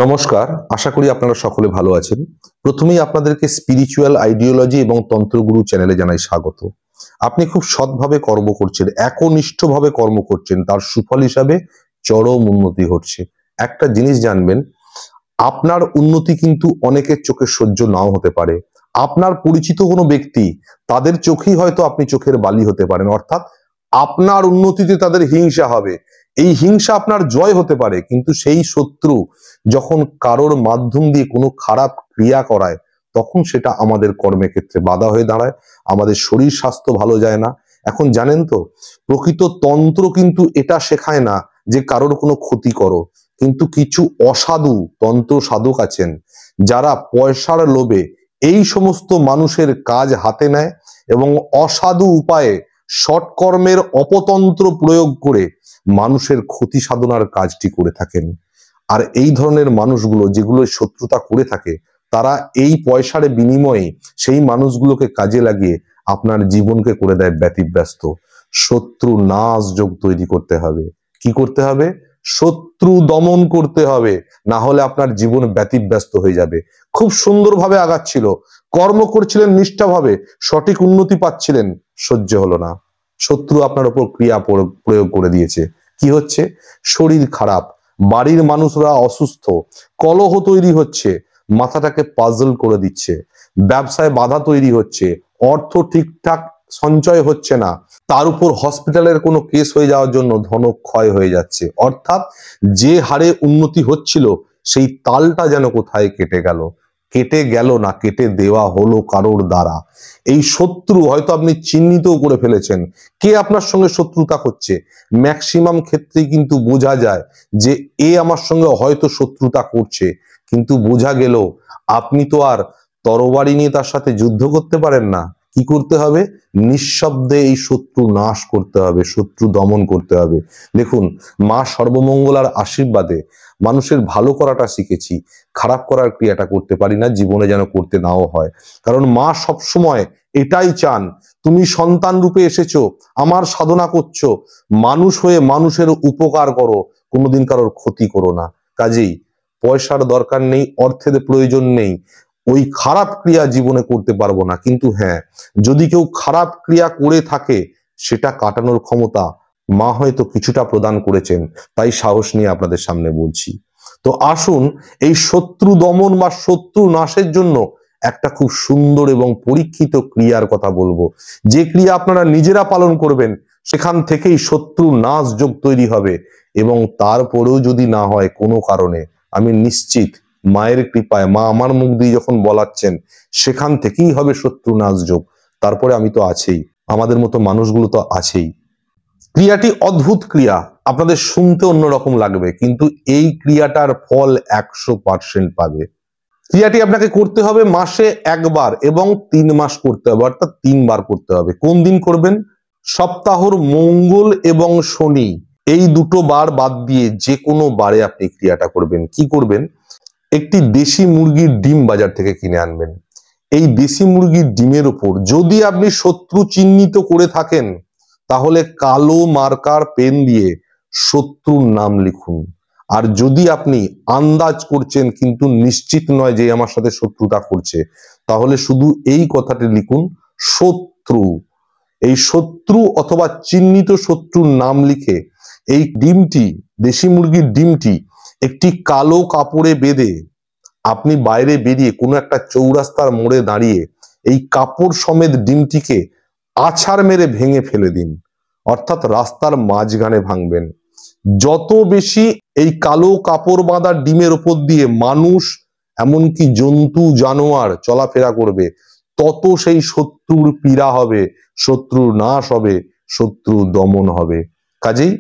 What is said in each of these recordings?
নমস্কার, আশা করি আপনারা সকলে ভালো আছেন। প্রথমেই আপনাদেরকে স্পিরিচুয়াল আইডিওলজি এবং তন্ত্রগুরু চ্যানেলে জানাই স্বাগত। আপনি খুব সৎভাবে কর্ম করছেন, একনিষ্ঠভাবে কর্ম করছেন, তার সুফল হিসাবে চরম উন্নতি ঘটছে। একটা জিনিস জানবেন, আপনার উন্নতি কিন্তু অনেকের চোখে সহ্য নাও হতে পারে। আপনার পরিচিত কোনো ব্যক্তি, তাদের চোখেই হয়তো আপনি চোখের বালি হতে পারেন, অর্থাৎ আপনার উন্নতিতে তাদের হিংসা হবে। এই হিংসা আপনার জয় হতে পারে, কিন্তু সেই শত্রু যখন কারোর মাধ্যম দিয়ে কোনো খারাপ ক্রিয়া করায়, তখন সেটা আমাদের কর্মের ক্ষেত্রে বাধা হয়ে দাঁড়ায়, আমাদের শরীর স্বাস্থ্য ভালো যায় না। এখন জানেন তো, প্রকৃত তন্ত্র কিন্তু এটা শেখায় না যে কারোর কোনো ক্ষতি করো, কিন্তু কিছু অসাধু তন্ত্র সাধক আছেন যারা পয়সার লোভে এই সমস্ত মানুষের কাজ হাতে নেয় এবং অসাধু উপায়ে সৎকর্মের অপতন্ত্র প্রয়োগ করে মানুষের ক্ষতি সাধনার কাজটি করে থাকেন। আর এই ধরনের মানুষগুলো যেগুলো শত্রুতা করে থাকে, তারা এই পয়সার বিনিময়ে সেই মানুষগুলোকে কাজে লাগিয়ে আপনার জীবনকে করে দেয় ব্যতিব্যস্ত। শত্রু নাশ যোগ তৈরি করতে হবে। কি করতে হবে? শত্রু দমন করতে হবে, না হলে আপনার জীবন ব্যতিব্যস্ত হয়ে যাবে। খুব সুন্দরভাবে আগাচ্ছিল, কর্ম করছিলেন নিষ্ঠাভাবে, সঠিক উন্নতি পাচ্ছিলেন, সহ্য হলো না, শত্রু আপনার উপর ক্রিয়া প্রয়োগ করে দিয়েছে। কি হচ্ছে? শরীর খারাপ, বাড়ির মানুষরা অসুস্থ, কলহ তৈরি হচ্ছে, মাথাটাকে পাজল করে দিচ্ছে, ব্যবসায় বাধা তৈরি হচ্ছে, অর্থ ঠিকঠাক সঞ্চয় হচ্ছে না, তার উপর হসপিটালের কোনো কেস হয়ে যাওয়ার জন্য ধনক্ষয় হয়ে যাচ্ছে। অর্থাৎ যে হারে উন্নতি হচ্ছিল, সেই তালটা যেন কোথায় কেটে গেল। কেটে গেল না, কেটে দেওয়া হলো কারোর দ্বারা। এই শত্রু হয়তো আপনি চিহ্নিতও করে ফেলেছেন, কে আপনার সঙ্গে শত্রুতা করছে। ম্যাক্সিমাম ক্ষেত্রেই কিন্তু বোঝা যায় যে এ আমার সঙ্গে হয়তো শত্রুতা করছে, কিন্তু বোঝা গেল আপনি তো আর তরবারি নিয়ে তার সাথে যুদ্ধ করতে পারেন না। কি করতে হবে? নিঃশব্দে এই শত্রু নাশ করতে হবে, শত্রু দমন করতে হবে। দেখুন, মা সর্বমঙ্গলার আশীর্বাদে মানুষের ভালো করাটা শিখেছি, খারাপ করার ক্রিয়াটা করতে পারি না, জীবনে যেন করতে নাও হয়। কারণ মা সবসময় এটাই চান, তুমি সন্তান রূপে এসেছো, আমার সাধনা করছো, মানুষ হয়ে মানুষের উপকার করো, কোনোদিন কারোর ক্ষতি করো না। কাজেই পয়সার দরকার নেই, অর্থের প্রয়োজন নেই, ওই খারাপ ক্রিয়া জীবনে করতে পারবো না, কিন্তু হ্যাঁ, যদি কেউ খারাপ ক্রিয়া করে থাকে, সেটা কাটানোর ক্ষমতা মা হয়তো কিছুটা প্রদান করেছেন, তাই সাহস নিয়ে আপনাদের সামনে বলছি। তো আসুন, এই শত্রু দমন বা শত্রু নাশের জন্য একটা খুব সুন্দর এবং পরীক্ষিত ক্রিয়ার কথা বলবো, যে ক্রিয়া আপনারা নিজেরা পালন করবেন, সেখান থেকেই শত্রু নাশ যোগ তৈরি হবে। এবং তারপরেও যদি না হয় কোনো কারণে, আমি নিশ্চিত মায়ের কৃপায়, মা আমার মুখ দিয়ে যখন বলাচ্ছেন, সেখান থেকেই হবে শত্রু নাশ যোগ। তারপরে আমি তো আছেই, আমাদের মতো মানুষগুলো তো আছেই। ক্রিয়াটি অদ্ভুত ক্রিয়া, আপনাদের শুনতে অন্যরকম লাগবে, কিন্তু এই ক্রিয়াটার ফল 100% পাবে। ক্রিয়াটি আপনাকে করতে হবে মাসে একবার এবং 3 মাস করতে হবে, অর্থাৎ 3 বার করতে হবে। কোন দিন করবেন? সপ্তাহর মঙ্গল এবং শনি, এই দুটো বার বাদ দিয়ে যে কোনো বারে আপনি ক্রিয়াটা করবেন। কি করবেন? একটি দেশি মুরগির ডিম বাজার থেকে কিনে আনবেন। এই দেশি মুরগির ডিমের উপর যদি আপনি শত্রু চিহ্নিত করে থাকেন, তাহলে কালো মার্কার পেন দিয়ে শত্রুর নাম লিখুন। আর যদি আপনি আন্দাজ করছেন কিন্তু নিশ্চিত নয় যে আমার সাথে শত্রুতা করছে, তাহলে শুধু এই কথাটি লিখুন, শত্রু। এই শত্রু অথবা চিহ্নিত শত্রুর নাম লিখে এই ডিমটি, দেশি মুরগির ডিমটি একটি কালো কাপড়ে বেঁধে আপনি বাইরে বেরিয়ে কোনো একটা চৌরাস্তার মোড়ে দাঁড়িয়ে এই কাপড় সমেত ডিমটিকে আছাড় মেরে ভেঙে ফেলে দিন, অর্থাৎ রাস্তার মাঝখানে ভাঙবেন। যত বেশি এই কালো কাপড় বাঁধা ডিমের উপর দিয়ে মানুষ, এমনকি জন্তু জানোয়ার চলাফেরা করবে, তত সেই শত্রুর পীড়া হবে, শত্রুর নাশ হবে, শত্রু দমন হবে। কাজেই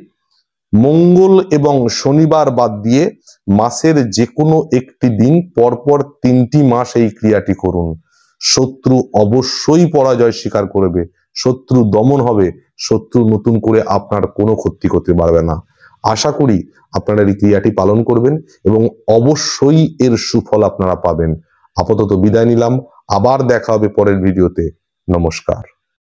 মঙ্গল এবং শনিবার বাদ দিয়ে মাসের যে কোনো একটি দিন পরপর 3টি মাস এই ক্রিয়াটি করুন। শত্রু অবশ্যই পরাজয় স্বীকার করবে, শত্রু দমন হবে, শত্রু নতুন করে আপনার কোনো ক্ষতি করতে পারবে না। আশা করি আপনারা এই ক্রিয়াটি পালন করবেন এবং অবশ্যই এর সুফল আপনারা পাবেন। আপাতত বিদায় নিলাম, আবার দেখা হবে পরের ভিডিওতে। নমস্কার।